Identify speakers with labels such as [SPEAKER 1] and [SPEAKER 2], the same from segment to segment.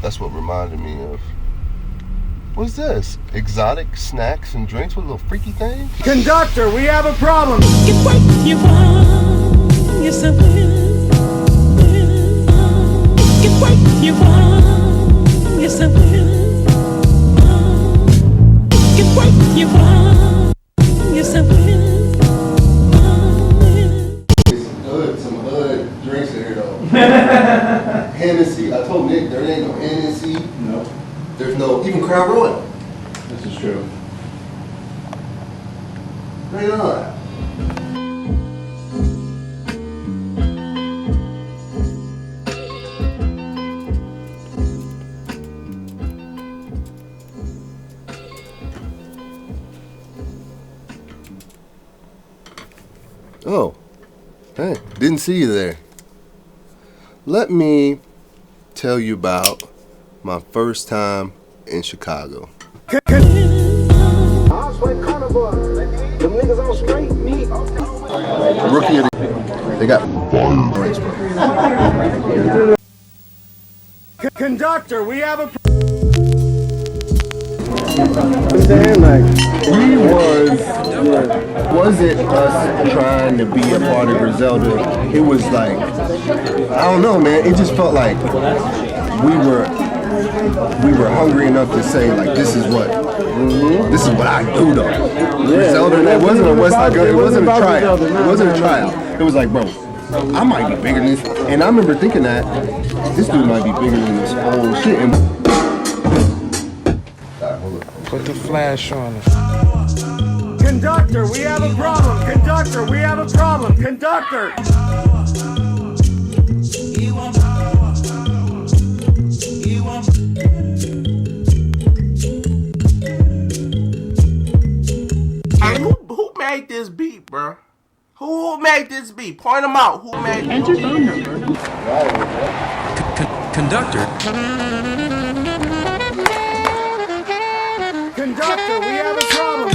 [SPEAKER 1] That's what reminded me of. What's this? Exotic snacks and drinks with little freaky things?
[SPEAKER 2] Conductor, we have a problem!
[SPEAKER 3] Get what you want, yes I will. Get what you want, yes I will. Get what you want, yes I will.
[SPEAKER 1] Some hood drinks in here though. Hennessy. I told Nick there ain't no Hennessy.
[SPEAKER 4] No.
[SPEAKER 1] There's no even Crown Royal.
[SPEAKER 4] This is true.
[SPEAKER 1] Right on. Oh, hey, didn't see you there. Let me tell you about my first time in Chicago. Rookie of the they got drinks, bro.
[SPEAKER 2] Conductor, we have a
[SPEAKER 1] I'm saying, like, wasn't us trying to be a part of Griselda. It was like, I don't know, man. It just felt like we were hungry enough to say, like, this is what I do, though. Griselda, it wasn't a Westside Gun. It wasn't a tryout. It wasn't a tryout. It was like, bro, I might be bigger than this. And I remember thinking that this dude might be bigger than this whole shit. And
[SPEAKER 5] put the flash on it.
[SPEAKER 2] Conductor, we have a problem! Conductor, we have a problem! Conductor!
[SPEAKER 6] Hey, who made this beat, bro? Who made this beat? Point them out. Who made it?
[SPEAKER 7] Enter phone number.
[SPEAKER 8] Conductor.
[SPEAKER 2] Conductor, we have a problem!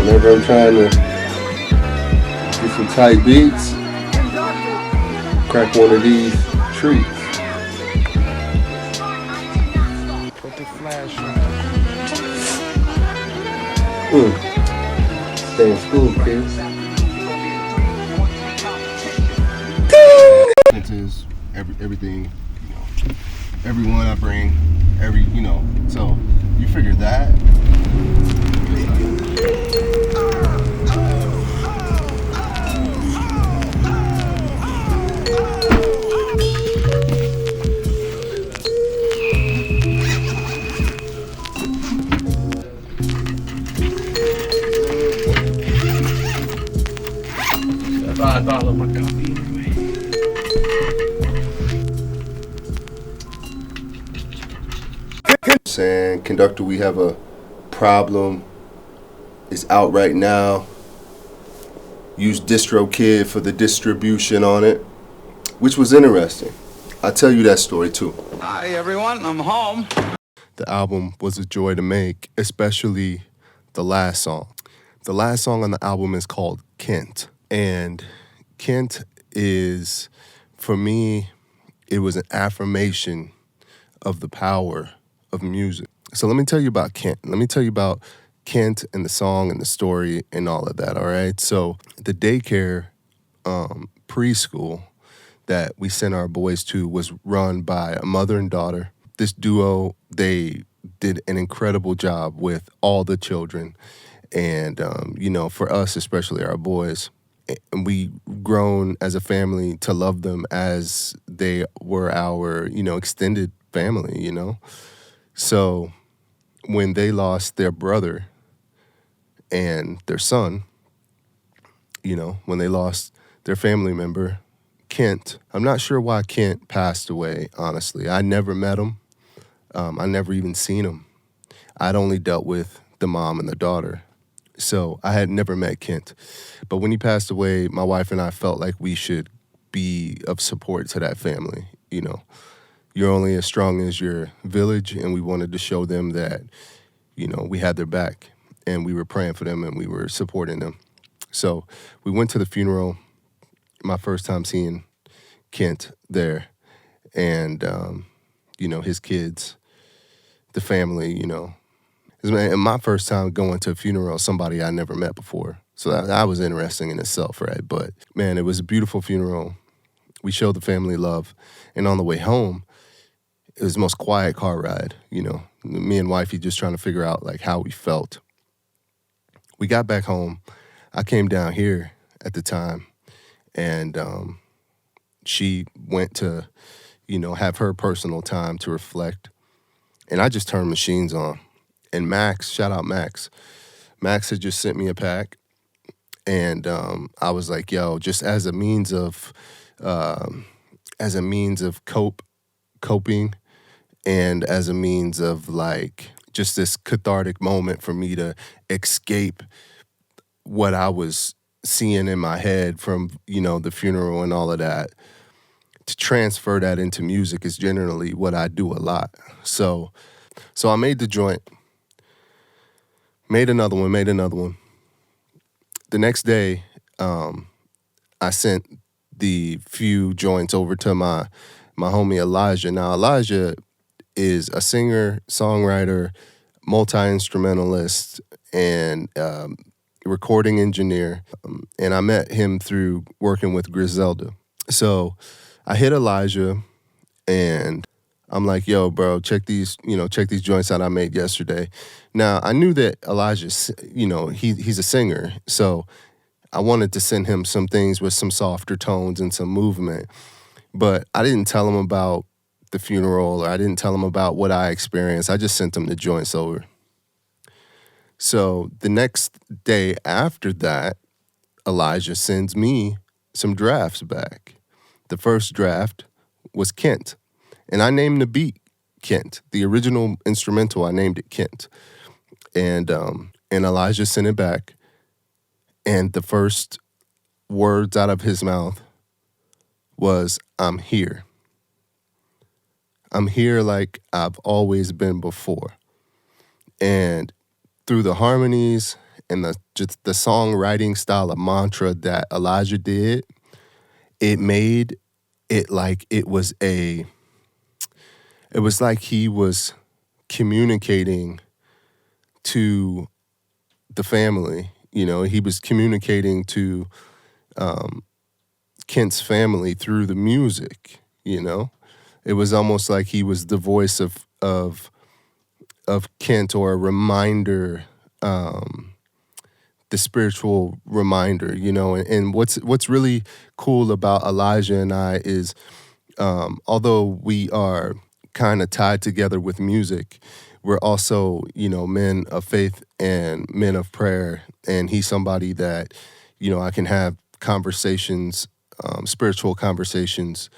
[SPEAKER 1] whenever I'm trying to get some tight beats, crack one of these treats.
[SPEAKER 5] Put the flash on it.
[SPEAKER 1] Stay in school, kids. It is everything, you know, everyone I bring, so you figure that.
[SPEAKER 6] I love my coffee anyway.
[SPEAKER 1] Saying, Conductor, we have a problem. It's out right now. Use DistroKid for the distribution on it, which was interesting. I'll tell you that story too.
[SPEAKER 9] Hi everyone, I'm home.
[SPEAKER 1] The album was a joy to make, especially the last song. The last song on the album is called Kent. And Kent is, for me, it was an affirmation of the power of music. So let me tell you about Kent. Let me tell you about Kent and the song and the story and all of that, all right? So the daycare preschool that we sent our boys to was run by a mother and daughter. This duo, they did an incredible job with all the children. And, for us, especially our boys, and we grown as a family to love them as they were our, extended family, So when they lost their brother and their son, when they lost their family member, Kent, I'm not sure why Kent passed away, honestly. I never met him. I never even seen him. I'd only dealt with the mom and the daughter. So I had never met Kent. But when he passed away, my wife and I felt like we should be of support to that family. You're only as strong as your village, and we wanted to show them that, we had their back, and we were praying for them, and we were supporting them. So we went to the funeral, my first time seeing Kent there, and his kids, the family. It was my first time going to a funeral of somebody I never met before. So that was interesting in itself, right? But man, it was a beautiful funeral. We showed the family love. And on the way home, it was the most quiet car ride, Me and wifey just trying to figure out like how we felt. We got back home. I came down here at the time, and she went to, have her personal time to reflect. And I just turned machines on. And Max, shout out Max. Max had just sent me a pack, and I was like, "Yo, just as a means of coping, and as a means of like just this cathartic moment for me to escape what I was seeing in my head from the funeral and all of that. To transfer that into music is generally what I do a lot. So I made the joint." Made another one. The next day, I sent the few joints over to my homie Elijah. Now, Elijah is a singer, songwriter, multi-instrumentalist, and recording engineer. And I met him through working with Griselda. So I hit Elijah, and I'm like, "Yo, bro, check these joints that I made yesterday." Now, I knew that Elijah, he's a singer, so I wanted to send him some things with some softer tones and some movement. But I didn't tell him about the funeral, or I didn't tell him about what I experienced. I just sent him the joints over. So the next day after that, Elijah sends me some drafts back. The first draft was Kent. And I named the beat Kent. The original instrumental, I named it Kent. And Elijah sent it back. And the first words out of his mouth was, "I'm here. I'm here like I've always been before." And through the harmonies and just the songwriting style of mantra that Elijah did, it made it like it was like he was communicating to the family. He was communicating to Kent's family through the music. It was almost like he was the voice of Kent, or a reminder, the spiritual reminder. And what's really cool about Elijah and I is, although we are kind of tied together with music, we're also, men of faith and men of prayer. And he's somebody that, I can have conversations, spiritual conversations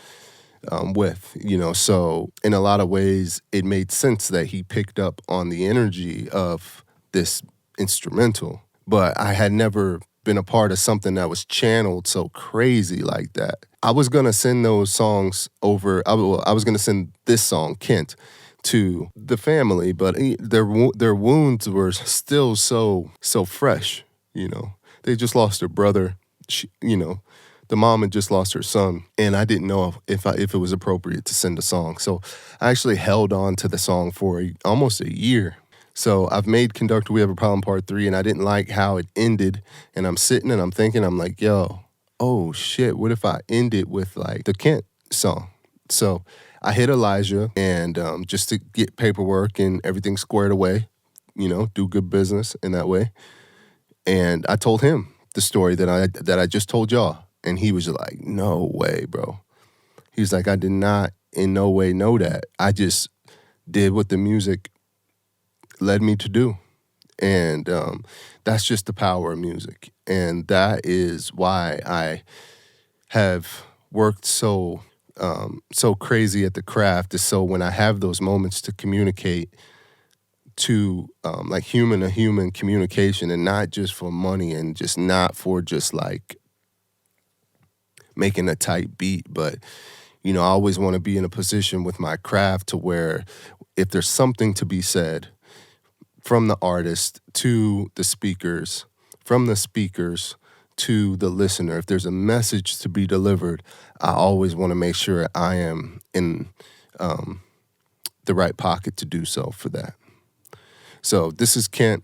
[SPEAKER 1] with, So in a lot of ways, it made sense that he picked up on the energy of this instrumental. But I had never been a part of something that was channeled so crazy like that. I was going to send those songs over. I was going to send this song, Kent, to the family, but their wounds were still so fresh. They just lost their brother. The mom had just lost her son, and I didn't know if it was appropriate to send a song. So I actually held on to the song for almost a year. So I've made Conductor, We Have a Problem Part 3, and I didn't like how it ended. And I'm sitting and I'm thinking, I'm like, yo, oh shit, what if I end it with like the Kent song? So I hit Elijah, and just to get paperwork and everything squared away, do good business in that way. And I told him the story that I just told y'all. And he was like, "No way, bro." He's like, "I did not in no way know that. I just did what the music led me to do." And that's just the power of music. And that is why I have worked so crazy at the craft, is so when I have those moments to communicate to like human to human communication, and not just for money, and just not for just like making a tight beat, but I always want to be in a position with my craft to where if there's something to be said from the artist to the speakers, from the speakers to the listener. If there's a message to be delivered, I always want to make sure I am in the right pocket to do so for that. So this is Kent,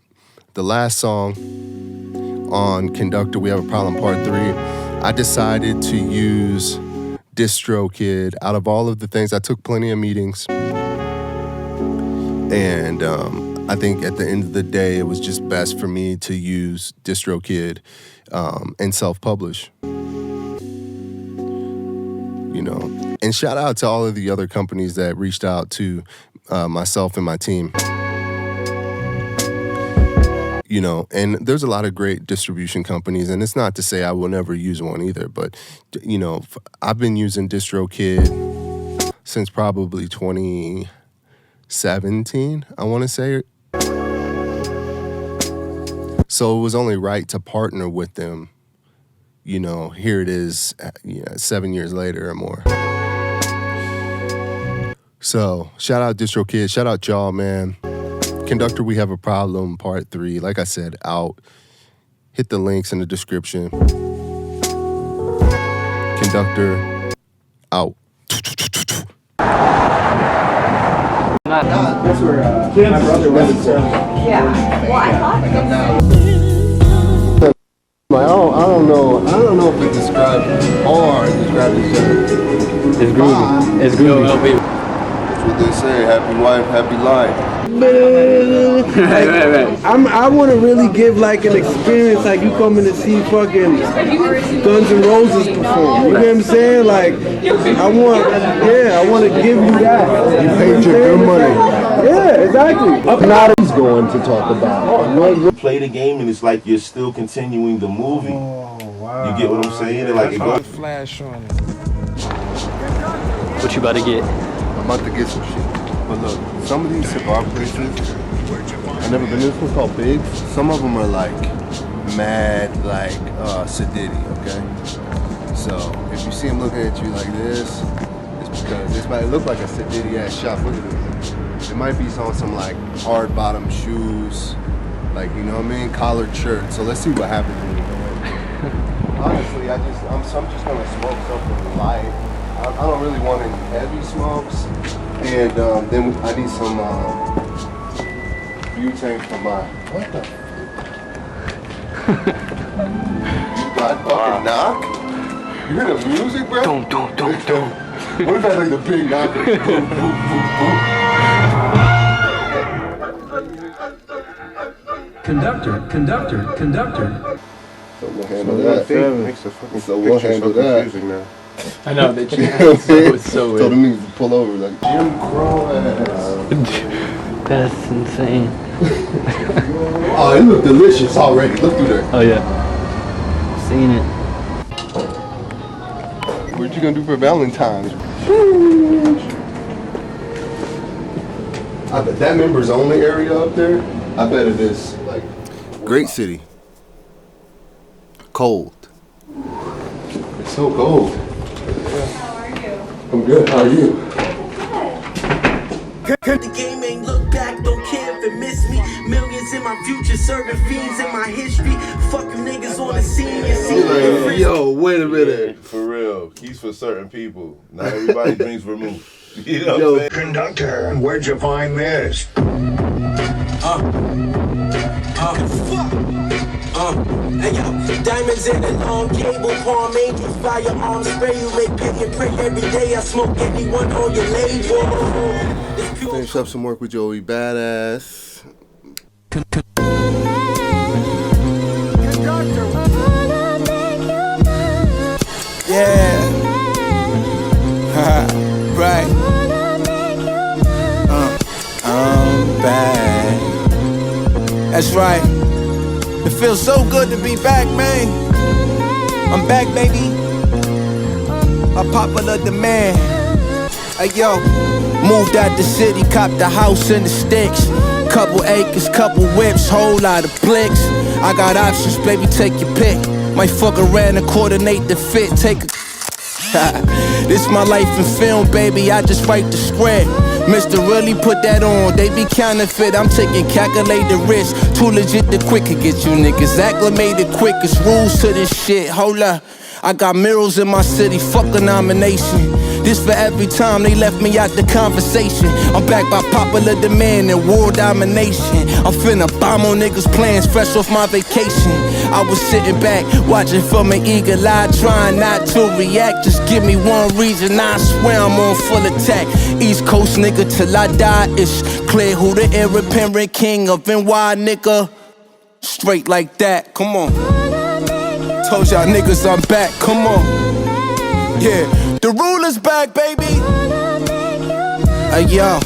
[SPEAKER 1] the last song on Conductor, We Have a Problem, Part 3. I decided to use DistroKid. Out of all of the things, I took plenty of meetings. And I think at the end of the day, it was just best for me to use DistroKid and self-publish. You know, and shout out to all of the other companies that reached out to myself and my team. You know, and there's a lot of great distribution companies, and it's not to say I will never use one either, but, you know, I've been using DistroKid since probably 2017, I want to say. So it was only right to partner with them. You know, here it is, 7 years later or more. So shout out DistroKid, shout out y'all, man. Conductor, We Have a Problem, Part 3. Like I said, out. Hit the links in the description. Conductor, out.
[SPEAKER 2] That's where my brother was.
[SPEAKER 4] Yeah. Well, I thought
[SPEAKER 1] I don't know if it describes hard.
[SPEAKER 7] It's groovy. It's groovy.
[SPEAKER 1] That's what they say. Happy wife, happy life.
[SPEAKER 7] Right.
[SPEAKER 5] I want to really give like an experience, like you coming to see fucking Guns N' Roses perform. You know what I'm saying? Like, I want to give you that.
[SPEAKER 1] You paid your good money.
[SPEAKER 5] Yeah, exactly.
[SPEAKER 1] Now he's going to talk about.
[SPEAKER 8] You play the game and it's like you're still continuing the movie.
[SPEAKER 5] Oh, wow.
[SPEAKER 8] You get what I'm saying? Like it
[SPEAKER 5] Put
[SPEAKER 8] goes.
[SPEAKER 5] flash on it.
[SPEAKER 7] What you about to get?
[SPEAKER 1] I'm about to get some shit. But look, some of these cigar places, I've never been to. This one called Biggs. Some of them are like mad, like sedity, okay? So if you see them looking at you like this, it's because this might look like a sedity ass shop. Look at this. It might be on some like hard bottom shoes, like, you know what I mean, collared shirt. So let's see what happens when we go in. Honestly, I'm just gonna smoke something light. I don't really want any heavy smokes. And then I need some butane for my. What the? You got fucking knock? You hear the music, bro?
[SPEAKER 7] Don't.
[SPEAKER 1] What if that's like the big knocker? Boom, boom, boom, boom.
[SPEAKER 3] Conductor.
[SPEAKER 1] So we'll handle that. So we'll handle that. Now.
[SPEAKER 7] I know that you. So
[SPEAKER 1] So them niggas pull over like Jim Crow ass.
[SPEAKER 7] That's insane.
[SPEAKER 1] Oh, it look delicious already. Look through there.
[SPEAKER 7] Oh yeah. Seen it.
[SPEAKER 1] What you gonna do for Valentine's? I bet that members only area up there. I bet it is like great city. Cold. It's so cold.
[SPEAKER 4] How are you?
[SPEAKER 1] I'm good. How are you?
[SPEAKER 10] The game ain't look back, don't care if it miss me. Millions in my future, serving fiends in my history. Fuck you niggas on the scene, you see me.
[SPEAKER 1] Yo, wait a minute.
[SPEAKER 8] For real. Keys for certain people. Not everybody dreams removed. You know what I'm saying?
[SPEAKER 2] Conductor, where'd you find this?
[SPEAKER 10] Hey yo, diamonds in a long cable, palm angels, firearm spray. You make pity and pray every day. I smoke anyone on your label.
[SPEAKER 1] Finish up some work with Joey Badass.
[SPEAKER 10] Yeah. Right. I'm back. That's right. It feels so good to be back, man. I'm back, baby. A popular demand. Hey, yo. Moved out the city, copped the house in the sticks. Couple acres, couple whips, whole lot of blicks. I got options, baby, take your pick. Might fuck around and coordinate the fit, take a... This my life in film, baby, I just write the script. Mr. Really put that on, they be counterfeit. I'm taking calculated risks, too legit to quick to get you niggas acclimated quick. It's rules to this shit, hold up. I got mirrors in my city, fuck a nomination. This for every time they left me out the conversation. I'm back by popular demand and world domination. I'm finna bomb on niggas' plans fresh off my vacation. I was sitting back, watching from an eagle eye, trying not to react. Just give me one reason, I swear I'm on full attack. East Coast nigga till I die, it's clear who the heir apparent king of NY, nigga. Straight like that, come on. Told y'all niggas I'm back, come on. Yeah, the ruler's back, baby. Hey, yo.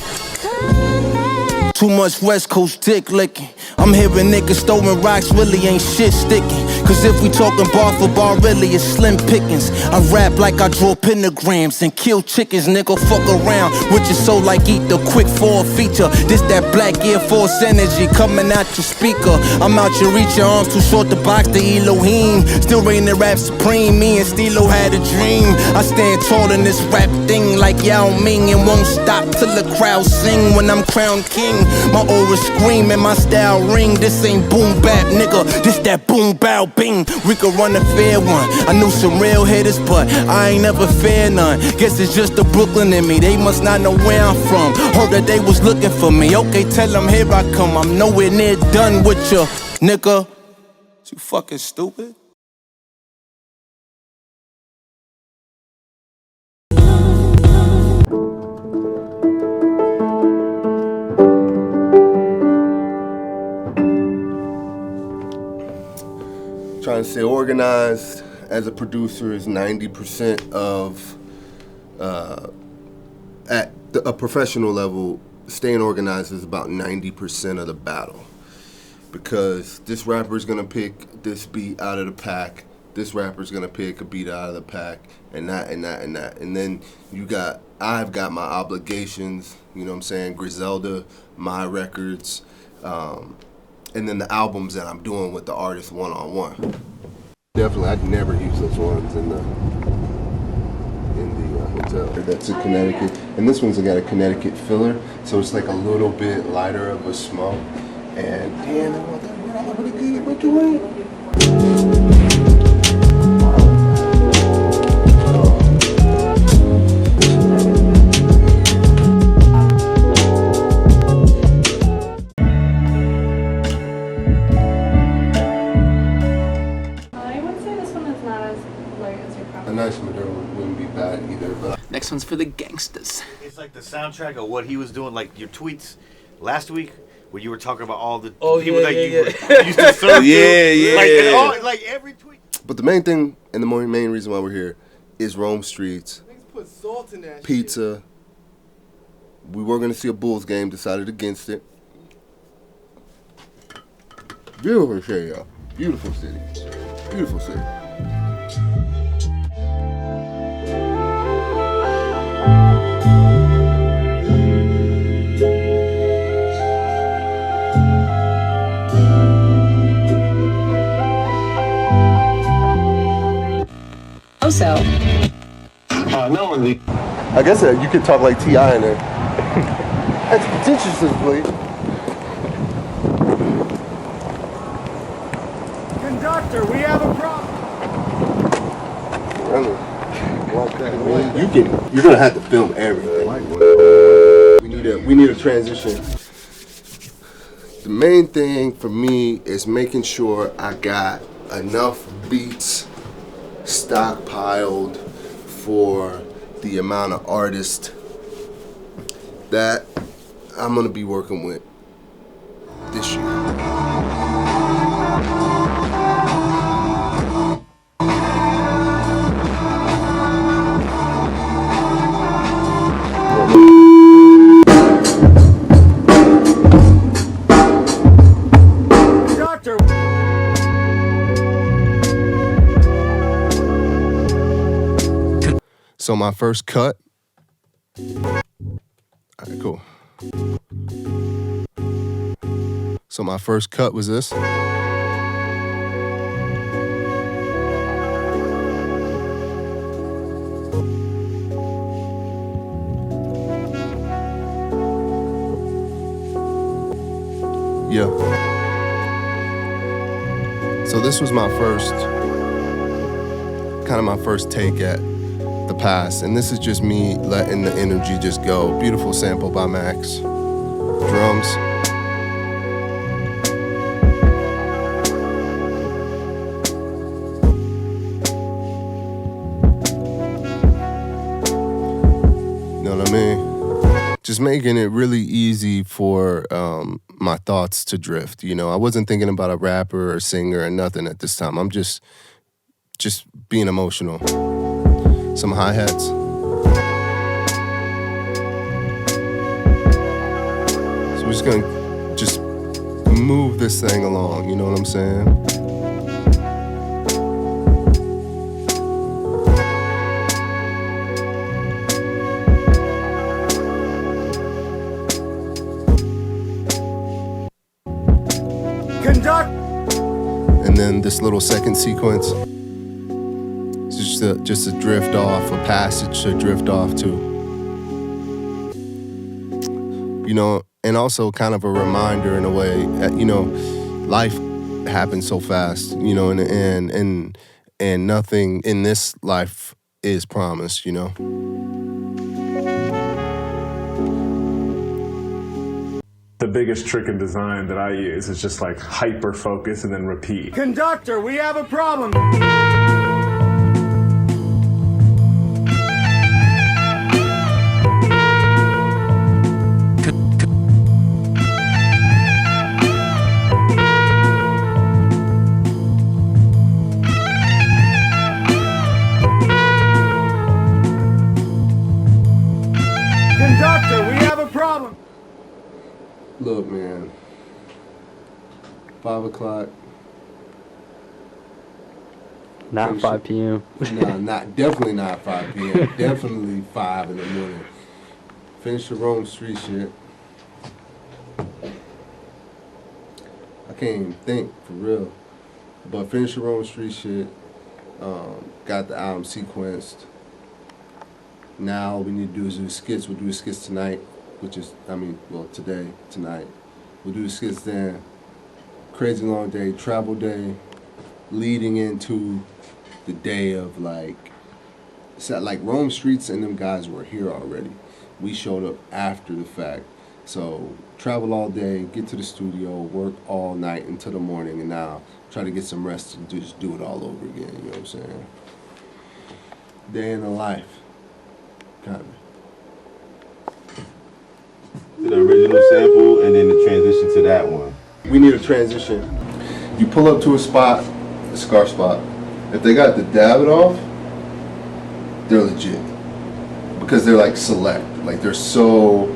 [SPEAKER 10] Too much West Coast dick licking. I'm hearing niggas throwing rocks, really ain't shit sticking. Cause if we talking bar for bar, really it's slim pickings. I rap like I draw pentagrams and kill chickens, nigga, fuck around with your soul like eat the quick for a feature. This that black Air Force energy coming out your speaker. I'm out your reach, your arms too short to box the Elohim. Still reigning rap supreme, me and Stilo had a dream. I stand tall in this rap thing like Yao Ming and won't stop till the crowd sing when I'm crowned king. My aura scream and my style ring. This ain't boom bap, nigga, this that boom bow bing. We could run a fair one. I knew some real hitters, but I ain't never fear none. Guess it's just the Brooklyn in me, they must not know where I'm from. Heard that they was looking for me, okay, tell them here I come. I'm nowhere near done with ya, nigga. You fucking stupid?
[SPEAKER 1] Trying to stay organized as a producer is 90% of, at a professional level, staying organized is about 90% of the battle. Because this rapper's gonna pick this beat out of the pack, this rapper's gonna pick a beat out of the pack, and that, and that, and that. And then I've got my obligations, you know what I'm saying, Griselda, my records, and then the albums that I'm doing with the artist one-on-one. Definitely, I'd never use those ones in the hotel. That's in Connecticut, and this one's got a Connecticut filler, so it's like a little bit lighter of a smoke. And damn, I want that word really good. What you want? A nice Maduro wouldn't be bad either, but
[SPEAKER 7] Next one's for the gangsters.
[SPEAKER 11] It's like the soundtrack of what he was doing, like your tweets last week, where you were talking about all the people that you used to serve. Like every tweet.
[SPEAKER 1] But the main thing and the main reason why we're here is Rome Streetz.
[SPEAKER 5] Put salt in that
[SPEAKER 1] pizza. Shit. We were gonna see a Bulls game, decided against it. Beautiful city, y'all. Beautiful city. Beautiful city.
[SPEAKER 3] Also,
[SPEAKER 1] I guess you could talk like T.I. in there. That's pretentiously.
[SPEAKER 2] Conductor, we have a problem.
[SPEAKER 1] You're gonna have to film everything. We need a transition. The main thing for me is making sure I got enough beats stockpiled for the amount of artists that I'm gonna be working with this year.
[SPEAKER 2] Doctor.
[SPEAKER 1] So my first cut. Alright, cool. So my first cut was this. Yeah. So this was my first take at the past, and this is just me letting the energy just go. Beautiful sample by Max. Drums. Know what I mean? Just making it really easy for my thoughts to drift. You know, I wasn't thinking about a rapper or singer or nothing at this time. I'm just being emotional. Some hi-hats. So we're just gonna just move this thing along, you know what I'm saying? And then this little second sequence, it's just a drift off, a passage to drift off to. You know, and also kind of a reminder in a way, you know, life happens so fast, you know, and nothing in this life is promised, you know.
[SPEAKER 12] The biggest trick in design that I use is just like hyper focus and then repeat.
[SPEAKER 2] Conductor, we have a problem. Conductor, we have a problem.
[SPEAKER 1] Look, man, 5 o'clock.
[SPEAKER 13] Not 5 p.m.
[SPEAKER 1] Nah, definitely not 5 p.m. Definitely 5 in the morning. Finish the Rome Streetz shit. I can't even think, for real. But finish the Rome Streetz shit. Got the album sequenced. Now all we need to do is do skits. We'll do skits tonight. Which is, tonight. We'll do the skits then. Crazy long day, travel day, leading into the day of like Rome Streetz and them guys were here already. We showed up after the fact. So travel all day, get to the studio, work all night until the morning, and now try to get some rest and just do it all over again, you know what I'm saying? Day in the life, kind of.
[SPEAKER 8] The original sample and then the transition to that one.
[SPEAKER 1] We need a transition. You pull up to a spot, a scarf spot. If they got the dab it off, they're legit. Because they're like select. Like they're so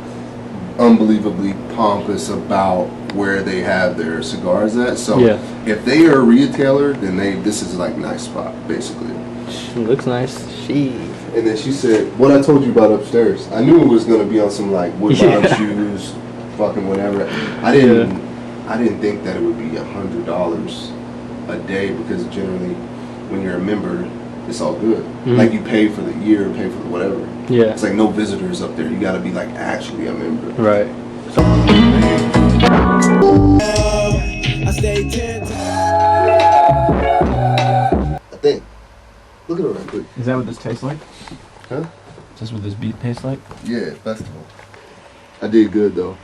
[SPEAKER 1] unbelievably pompous about where they have their cigars at. So if they are a retailer, then this is like a nice spot, basically.
[SPEAKER 13] Looks nice.
[SPEAKER 1] And then she said, what I told you about upstairs. I knew it was gonna be on some like wood-bound shoes, fucking whatever. I didn't think that it would be $100 a day because generally when you're a member, it's all good. Mm-hmm. Like you pay for the year, pay for the whatever. Yeah. It's like no visitors up there. You gotta be like actually a member.
[SPEAKER 13] Right.
[SPEAKER 1] So,
[SPEAKER 10] I stay 10
[SPEAKER 1] I think. Look at it right quick.
[SPEAKER 13] Is that what this tastes like?
[SPEAKER 1] Huh?
[SPEAKER 13] Is this what this beat tastes like?
[SPEAKER 1] Yeah, festival. I did good though.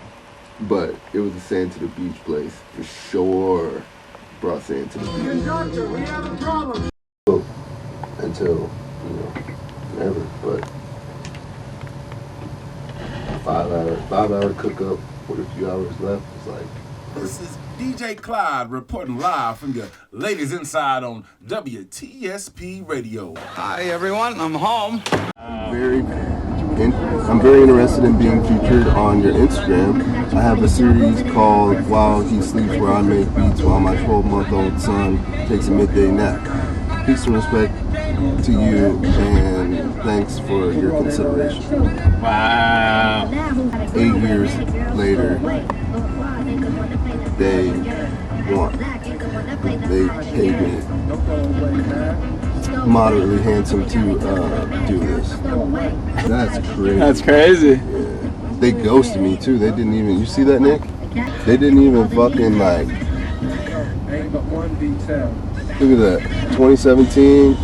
[SPEAKER 1] But it was the sand to the beach place. For sure. Brought sand to the beach.
[SPEAKER 2] Conductor, we have a problem.
[SPEAKER 1] Until, never. But 5 hour cook up with a few hours left. It's like.
[SPEAKER 14] This is DJ Clyde reporting live from your ladies inside on WTSP Radio.
[SPEAKER 9] Hi everyone, I'm home.
[SPEAKER 1] I'm very interested in being featured on your Instagram. I have a series called While He Sleeps where I make beats while my 12-month-old son takes a midday nap. Peace and respect to you and thanks for your consideration.
[SPEAKER 13] Wow.
[SPEAKER 1] 8 years later, they paid me moderately handsome to do this. That's crazy.
[SPEAKER 13] That's crazy.
[SPEAKER 1] Yeah. They ghosted me too. They didn't even. You see that, Nick? They didn't even fucking like.
[SPEAKER 5] Ain't but one detail.
[SPEAKER 1] Look at that. 2017.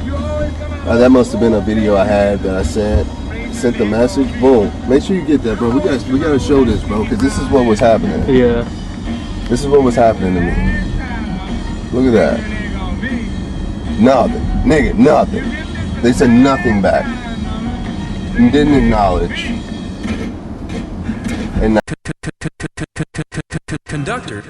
[SPEAKER 1] That must have been a video I had that I sent the message. Boom. Make sure you get that, bro. We gotta show this, bro, because this is what was happening.
[SPEAKER 13] Yeah.
[SPEAKER 1] This is what was happening to me. Look at that. Nothing. Nigga, nothing. They said nothing back. You didn't acknowledge. And
[SPEAKER 15] Conductor.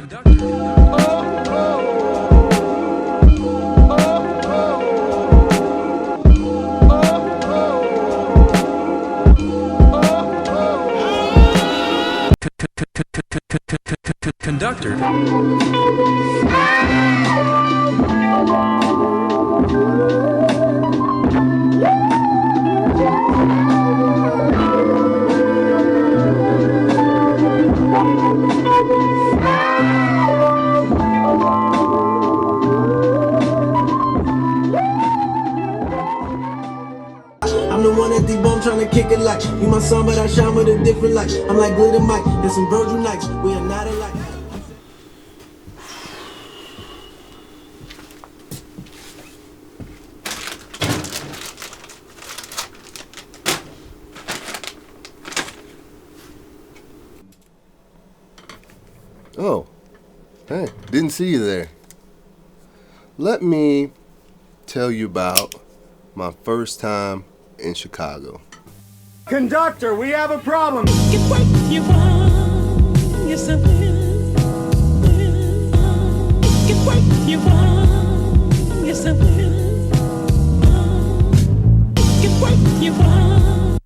[SPEAKER 15] Conductor.
[SPEAKER 10] I'm the one at the bum trying to kick it like you my son, but I shine with a different light. I'm like glitter Mike and some Virgil nights. We are not alike.
[SPEAKER 1] oh, hey, didn't see you there. Let me tell you about my first time in Chicago.
[SPEAKER 2] Conductor, we have a problem.
[SPEAKER 3] Get what you want. Yes, I will. Get what you want. Yes, I will. Get what you want.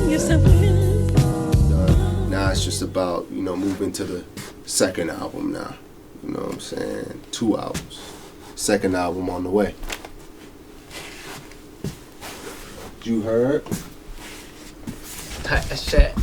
[SPEAKER 3] Yes, I will.
[SPEAKER 1] Now it's just about, moving to the second album now. You know what I'm saying? 2 albums. Second album on the way. You heard?
[SPEAKER 7] Tight as shit.